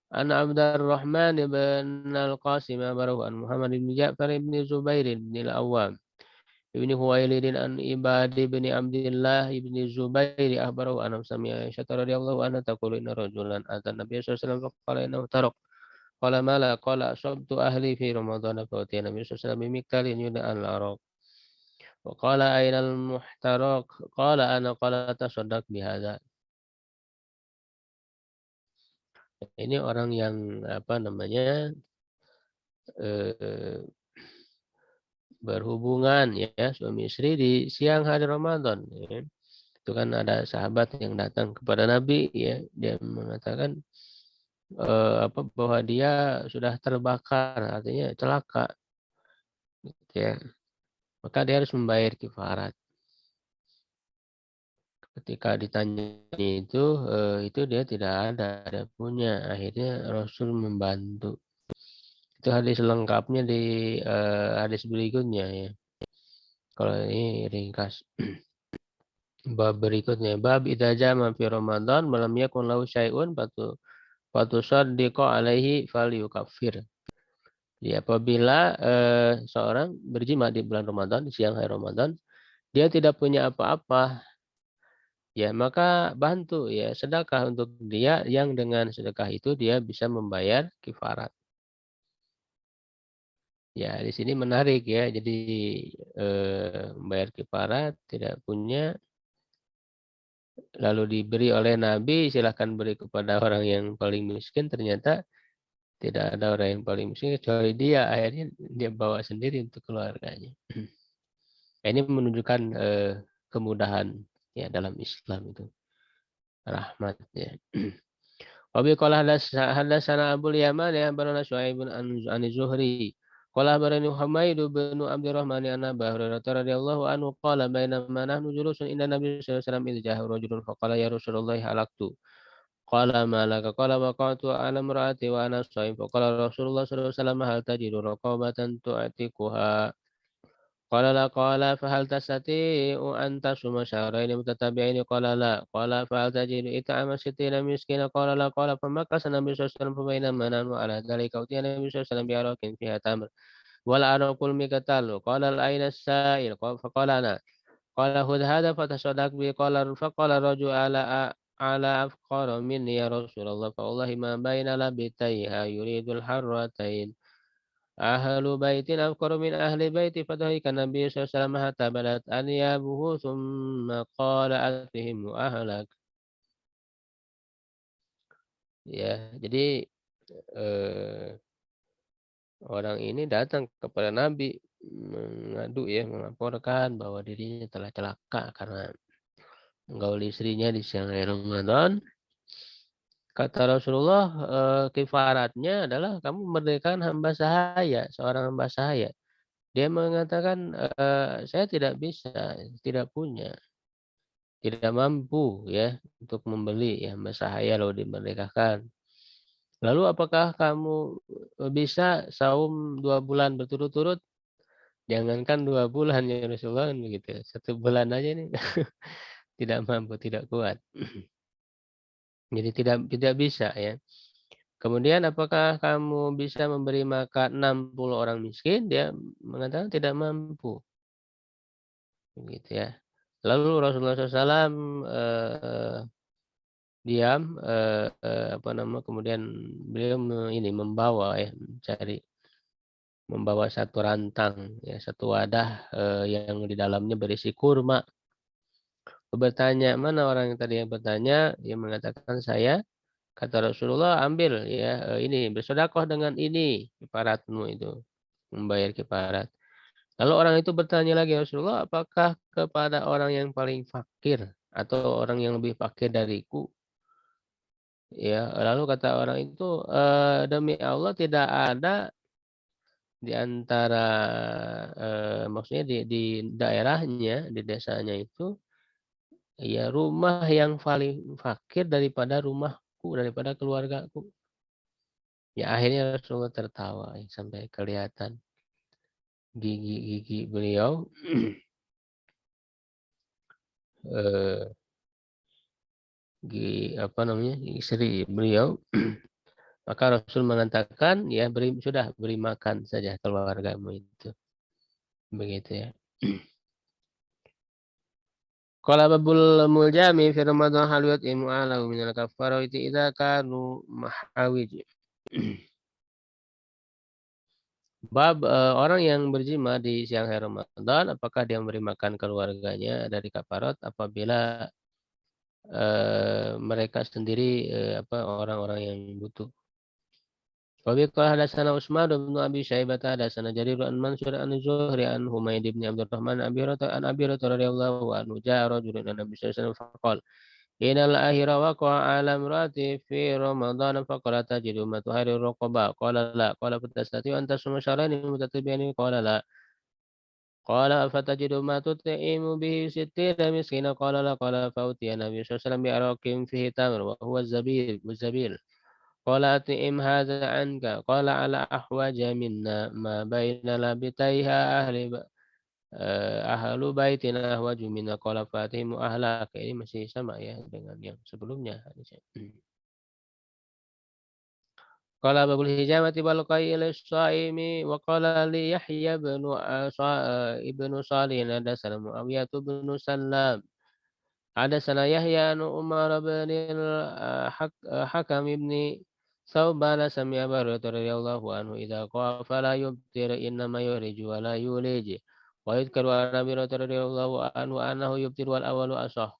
bin Al-Qasim akhbarahu an Muhammad bin Ja'far bin Zubair bin Al-Awwam ibn Huwailid an Ibad bin Abdullah bin Zubair akhbarahu an sami'a Aisyah radhiyallahu anha taqulu inna rajulan atan Nabiy sallallahu alaihi wasallam faqala innahu taraq qala mala qala asabtu ahli fi Ramadan fa utiya Nabiy sallallahu alaihi wasallam bimiktalin yud'a al-araq wa qala aina al-muhtaraq qala ana qala tasaddaq bihadza. Ini orang yang apa namanya eh, berhubungan ya suami istri di siang hari Ramadan ya. Itu kan ada sahabat yang datang kepada Nabi ya, dia mengatakan apa bahwa dia sudah terbakar, artinya celaka gitu ya. Maka dia harus membayar kifarat. Ketika ditanya itu dia tidak ada punya. Akhirnya Rasul membantu. Itu hadis lengkapnya di hadis berikutnya ya. Kalau ini ringkas. Bab berikutnya, bab idza jama fi Ramadan malam yakun lahu syai'un fatusaddiqu alaihi falyukaffir. Jadi apabila seorang berjima di bulan Ramadan, di siang hari Ramadan, dia tidak punya apa-apa, ya maka bantu ya sedekah untuk dia yang dengan sedekah itu dia bisa membayar kifarat. Ya di sini menarik ya, jadi membayar kifarat tidak punya lalu diberi oleh Nabi, silahkan beri kepada orang yang paling miskin, ternyata tidak ada orang yang paling miskin kecuali dia, akhirnya dia bawa sendiri untuk keluarganya. Ini menunjukkan kemudahan ya dalam Islam itu, rahmat ya. Wabi qala hadatsana Abul Yaman ya barana Syuaibun an Zuhri qala barani Humaid bin Abdurrahman an Abu Hurairah radhiyallahu anhu qala bainama nahnu julusun inda Nabi sallallahu alaihi wasallam idh ja'a rajulun faqala ya Rasulullah halaktu qala ma laka qala waqa'tu ala imra'ati wa ana sha'im faqala Rasulullah sallallahu alaihi wasallam hal tajidu raqabatan tu'tiquha qala la qala fa hal tastati'u an tasuma syahrayn mutatabi'ain qala la qala fa hal tajidu it'ama sittina miskina qala la qala fa makasa Nabi sallallahu alaihi wasallam fa bainama nahnu ala dhalika utiya Nabi sallallahu alaihi wasallam bi araqin fiha tamr wal araqul mikatalu qala ayna as-sa'il fa qala ana qala khudh hadha fatasaddaq bi fa qala rajul ala afqara minni ya Rasulullah fa wallahi ma baina labitaiha yuridul harratain ahlu baitin afqaru min ahli baiti fadhahika Nabi sallallahu alaihi wasallam hatta badat anyabuhu thumma qala atihim ahlak. Ya, jadi eh, orang ini datang kepada Nabi mengadu ya, melaporkan bahwa dirinya telah celaka karena menggauli istrinya di siang hari Ramadan. Kata Rasulullah, kifaratnya adalah kamu merdekakan hamba sahaya, seorang hamba sahaya. Dia mengatakan, saya tidak bisa, tidak punya. tidak mampu ya untuk membeli ya sahaya lalu dimerdekakan. Lalu apakah kamu bisa saum 2 bulan berturut-turut? Jangankan 2 bulan ya Rasulullah kan begitu. 1 bulan aja nih tidak mampu, tidak kuat. Jadi tidak bisa ya. Kemudian apakah kamu bisa memberi makan 60 orang miskin? Dia mengatakan tidak mampu. Begitu ya. Lalu Rasulullah SAW diam, apa nama, kemudian beliau membawa ya, membawa satu rantang ya, satu wadah yang di dalamnya berisi kurma. Bertanya, mana orang yang tadi yang bertanya? Dia mengatakan saya. Kata Rasulullah, ambil ya ini, bersedekah dengan ini kiparatmu itu, membayar kiparat. Lalu orang itu bertanya lagi, Rasulullah, apakah kepada orang yang paling fakir atau orang yang lebih fakir dariku? Ya, lalu kata orang itu, demi Allah tidak ada di antara maksudnya di daerahnya, di desanya itu ya rumah yang paling fakir daripada rumahku, daripada keluargaku. Ya akhirnya Rasulullah tertawa ya, sampai kelihatan gigi-gigi beliau, eh, apa namanya, istri beliau. Maka Rasul mengatakan, ya beri makan saja keluargamu itu. Begitu ya. Qala babul muljami fi Ramadan hal yut'imu ahlahu minal kafarati idza kanu mahawij. Bab orang yang berjima di siang hari Ramadan, apakah dia memberi makan keluarganya dari kafarat apabila mereka sendiri orang-orang yang butuh. Wabi qala hadatsana Utsman bin Abi Syaibah hadatsana Jarir an Mansur an Zuhri an Humaid bin Abdurrahman an Abi Hurairah radhiyallahu anhu jaa rajulun an Nabi sallallahu alaihi wasallam faqala inal ahira waqa'a ala imraati fi Ramadan faqala tajidu ma tuhariru raqaba qala la qala fatastati an tasuma syahrayn mutatabi'ain qala la qala afatajidu ma tut'imu bihi sittina miskina qala la qala fa'utiya Nabi sallallahu alaihi wasallam bi araqin fihi tamr wa huwa zabil قال أطعم هذا عنك قال على أحوج منا ما بين لابتيها ahlu baitin ahwaju minna qala fatihimu ahlak. Ini masih sama ya dengan yang sebelumnya hadisnya. Qala babul hijamati wal qail as-saimi wa qala li Yahya ibnu Salih hadatsana Muawiyah ibnu Sallam hadatsana Yahya an Umar bin al-Hakam ibni Saubana sami'a Abu Hurairah radhiyallahu anhu idza qafa fala yubtir innama yuriju wa la yuliji wa yadhkuru an Abi Hurairah radhiyallahu anhu annahu yubtir wal awwalu asah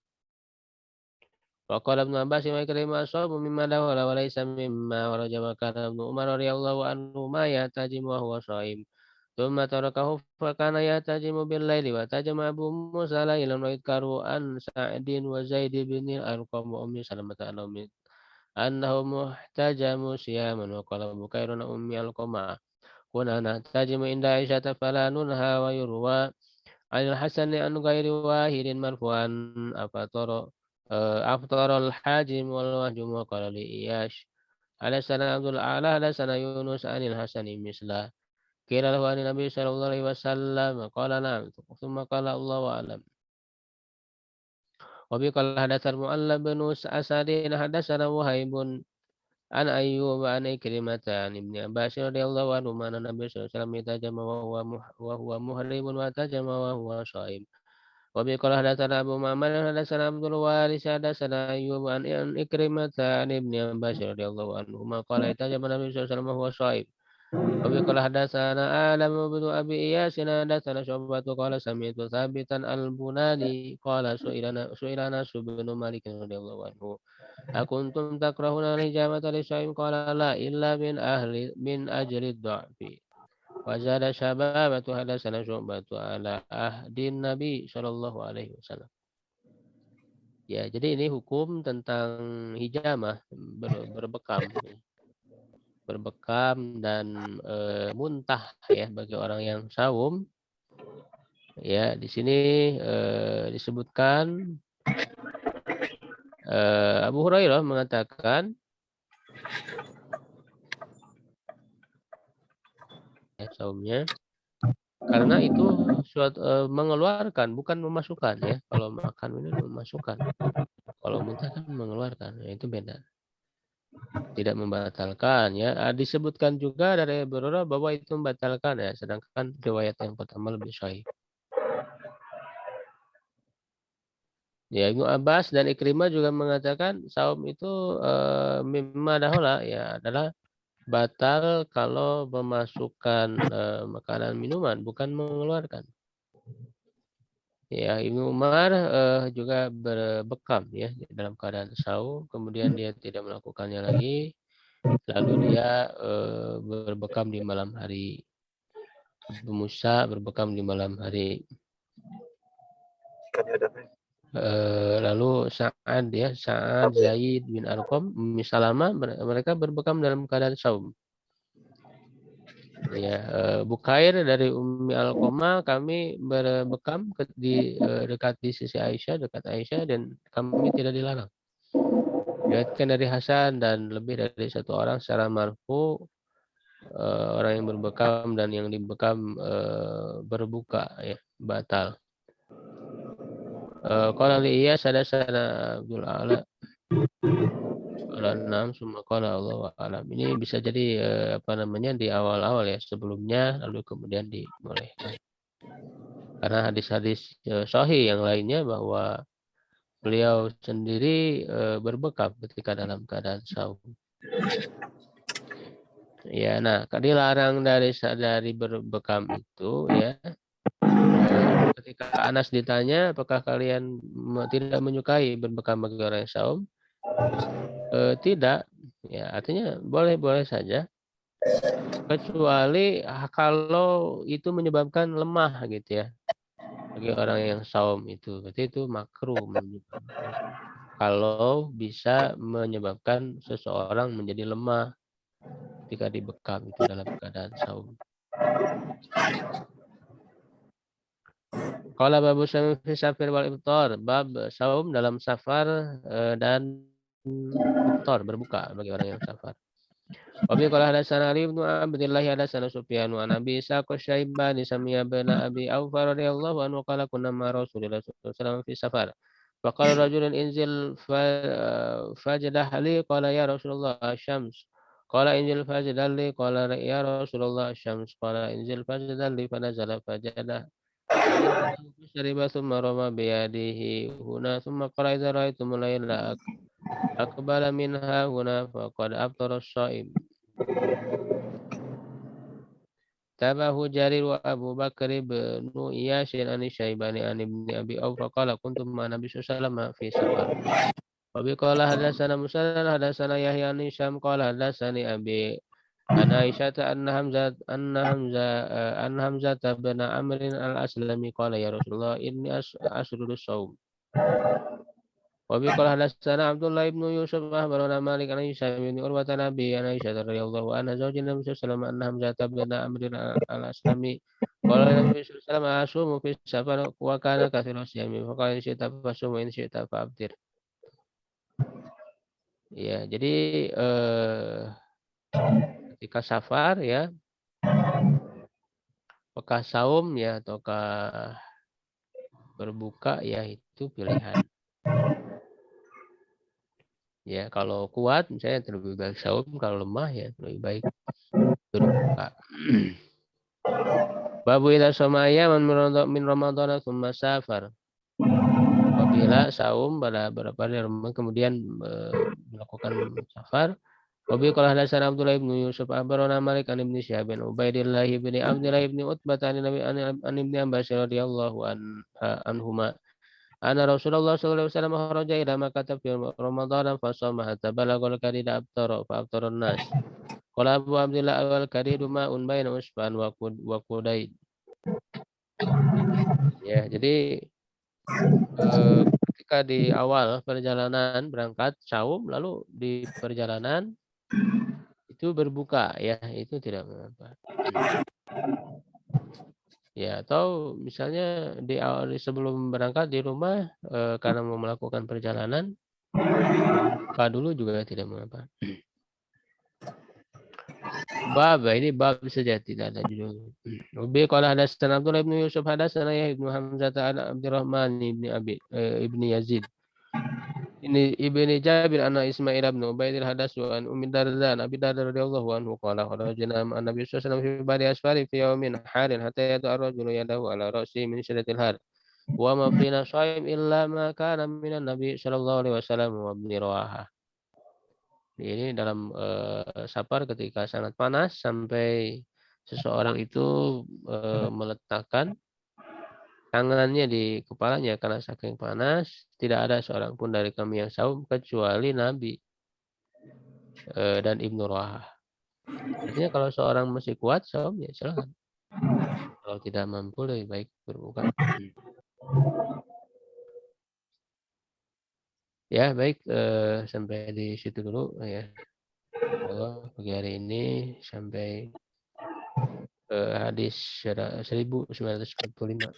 wa qala Ibnu Abbas ma kalima asabu mimma dawala wa laysa mimma waraja wa kana Ibnu Umar radhiyallahu anhu ma yatajimu wa huwa shaim thumma tarakahu fa kana yatajimu bil laili wa tajama Abu Musa lailan wa yadhkuru an Sa'din wa Zaid bin Arqam wa Ummi Salamah أنه محتجم صياما وقال بكير أمي القمع كنا نحتجم عند عائشة فلا ننهى ويروى عن الحسن عن غير واحد مرفوعا أفطر الحاجم والمهجم وقال لإياش على سنة عبد الأعلى على سنة يونس عن الحسن مثله قيل له عن النبي صلى الله عليه وسلم قال نعم ثم قال الله أعلم وبه قال حدثنا المؤلف بن أسد حدثنا وهيب عن أيوب عن إكرمة عن ابن عباس رضي الله عنهما أن النبي صلى الله عليه وسلم احتجم وهو محرم واحتجم وهو صائم وبه قال حدثنا أبو معمر حدثنا عبد الوارث حدثنا أيوب عن إكرمة عن ابن عباس رضي الله عنهما قال احتجم النبي صلى الله عليه وسلم وهو صائم وبه قال حدثنا آدم بن أبي إياس حدثنا شعبة قال سمعت ثابتا البناني قال سئل أنس بن مالك رضي الله عنه أكنتم تكرهون الحجامة للصائم قال لا إلا من أجل الضعف وزاد شبابة حدثنا شعبة على عهد النبي صلى الله عليه wasallam. Ya, jadi ini hukum tentang hijamah berbekam dan muntah ya bagi orang yang saum. Ya, di sini disebutkan Abu Hurairah mengatakan saumnya karena itu suatu mengeluarkan bukan memasukkan ya. Kalau makan ini memasukkan. Kalau muntah kan mengeluarkan. Ya, itu beda. Tidak membatalkan ya. Disebutkan juga dari Abu Hurairah bahwa itu membatalkan ya. Sedangkan riwayat yang pertama lebih sahih. Ya, Ibnu Abbas dan Ikrimah juga mengatakan saum itu mimma dahola ya adalah batal kalau memasukkan makanan minuman bukan mengeluarkan. Ya, Ibnu Umar juga berbekam ya dalam keadaan saum, kemudian dia tidak melakukannya lagi, lalu dia berbekam di malam hari. Abu Musa berbekam di malam hari. Lalu Sa'ad ya, Sa'ad, Zaid bin Arqam, Ummi Salamah mereka berbekam dalam keadaan saum. Ya, Bukair dari Ummi Alqamah kami berbekam di dekat di sisi Aisyah, dekat Aisyah dan kami tidak dilarang. Diriwayatkan dari Hasan dan lebih dari satu orang secara marfu orang yang berbekam dan yang dibekam berbuka ya, batal. Qala li Iyas hadatsana Abdul A'la qala na'am summa qala Allahu a'lam. Ini bisa jadi apa namanya di awal-awal ya sebelumnya lalu kemudian dibolehkan. Karena hadis-hadis sahih yang lainnya bahwa beliau sendiri berbekam ketika dalam keadaan saum. Ya, nah dilarang dari berbekam itu ya. Ketika Anas ditanya, apakah kalian tidak menyukai berbekam bagi orang yang saum? Tidak, ya artinya boleh-boleh saja, kecuali kalau itu menyebabkan lemah gitu ya bagi orang yang saum itu, berarti itu makruh kalau bisa menyebabkan seseorang menjadi lemah ketika dibekam itu dalam keadaan saum. Qala babu saum fi safar wal iftar, bab saum dalam safar dan iftar berbuka bagi orang yang safar. Wabi qala hadatsana Ali bin Abdullah hadatsana Sufyan wa Nabi Ishaq Syaibani sami'a bin Abi Aufa radhiyallahu anhu qala kunna ma Rasulillah sallallahu alaihi wasallam fi safar. Faqala rajulun inzil fajdah li qala ya Rasulullah asy-syams. Qala inzil fajdah li qala ya Rasulullah asy-syams. Qala inzil fajdah li fanazala fajdah. Syariba thumma rama biyadihi huna thumma qala idza ra'aytumul layla aqbala minha huna faqad aftara as-sha'im. Tabahu Jarir wa Abu Bakar bin Iyashin an Syaibani an Ibni Abi Aufa qala kuntum ma Nabi sallallahu fi safar. Wa bi qala hadatsana Musanad hadatsana Yahya an Hisham qala hadatsani Abi an Aisyah anna Hamzah bin Amr al-Aslami qala ya Rasulullah inni asrudu shaum. Wa bi qala hadatsana Abdullah ibn Yusuf akhbarana Malik an Hisham bin Urwa an Abi an Aisyah radhiyallahu anha zawjin Nabi sallallahu alaihi wasallam anna Hamzah bin Amr al-Aslami qala Nabi sallallahu alaihi wasallam asumu fi safar wa kana kathiru siyami fa qala in syi'ta fasum wa in syi'ta fa'aftir. Ya, jadi ketika safar ya apakah saum ya ataukah berbuka ya itu pilihan. Ya, kalau kuat misalnya lebih baik saum, kalau lemah ya lebih baik berbuka. Babu ila somaya min Ramadan tsumma safar. Apabila saum pada beberapa hari Ramadan kemudian melakukan safar. Wabi qala hadatsana Abdullah bin Yusuf akhbarana Malik an Ibnu Syihab bin Ubaidillah bin Abdullah bin Utbah an Nabi an Ibnu Abbas radhiyallahu anhuma. Anna Rasulullah sallallahu alaihi wasallam kharaja ila Makkah fi Ramadan fa shama hatta balagha al-kadida aftara fa aftara an-nas. Qala Abu Abdullah al-kadidu ma'un baina usban wa qudaid. Ya, jadi ketika di awal perjalanan berangkat saum lalu di perjalanan itu berbuka ya, itu tidak mengapa. Ya, atau misalnya di awal sebelum berangkat di rumah, karena mau melakukan perjalanan, buka dulu juga tidak mengapa. Bab, ini bab saja tidak ada judul. Ubi qala hadatsana Abdullah bin Yusuf hadatsana Yahya bin Hamzah an Abdurrahman ibni Yazid. Ini ibni Jabir anna Ismail bin Ubaidil hadasu an Ummi Darda an Abi Darda radhiyallahu anhu qala kharajna ma'an Nabi sallallahu alaihi wasallam fi ba'di asfari fi yawmin harin hatta yad'a ar-rajulu yadahu ala ra'si min shiddatil har. Wa ma fina shay'in illa ma kana minan Nabi sallallahu alaihi wasallam wa ibni Rawaha. Ini dalam safar ketika sangat panas sampai seseorang itu meletakkan tangannya di kepalanya karena saking panas. Tidak ada seorang pun dari kami yang saum kecuali Nabi dan Ibnu Rawahah. Artinya kalau seorang masih kuat saum ya silakan. Kalau tidak mampu lebih baik berbuka. Ya baik, sampai di situ dulu ya. Kalau pagi hari ini sampai hadis 1945.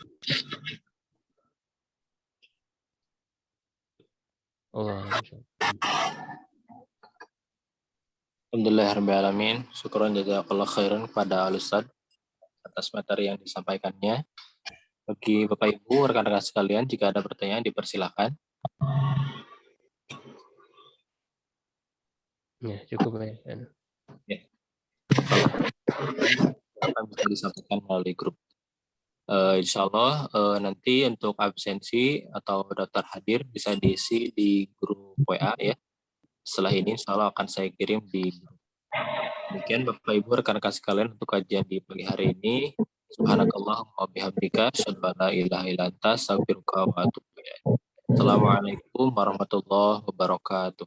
Allah
Alhamdulillahirrahmanirrahim. Syukuran jazakallah khairan kepada Al-Ustaz atas materi yang disampaikannya. Bagi Bapak Ibu, rekan-rekan sekalian, jika ada pertanyaan dipersilakan.
Ya, cukup ya.
Ya. Akan bisa disampaikan melalui grup. Insya Allah nanti untuk absensi atau daftar hadir bisa diisi di grup WA ya. Setelah ini insya Allah akan saya kirim di grup. Demikian Bapak Ibu rekan-rekan sekalian untuk kajian di pagi hari ini. Subhanakallahumma wa bihamdika asyhadu an la ilaha illa anta astaghfiruka wa atubu ilaik. Assalamualaikum warahmatullahi wabarakatuh.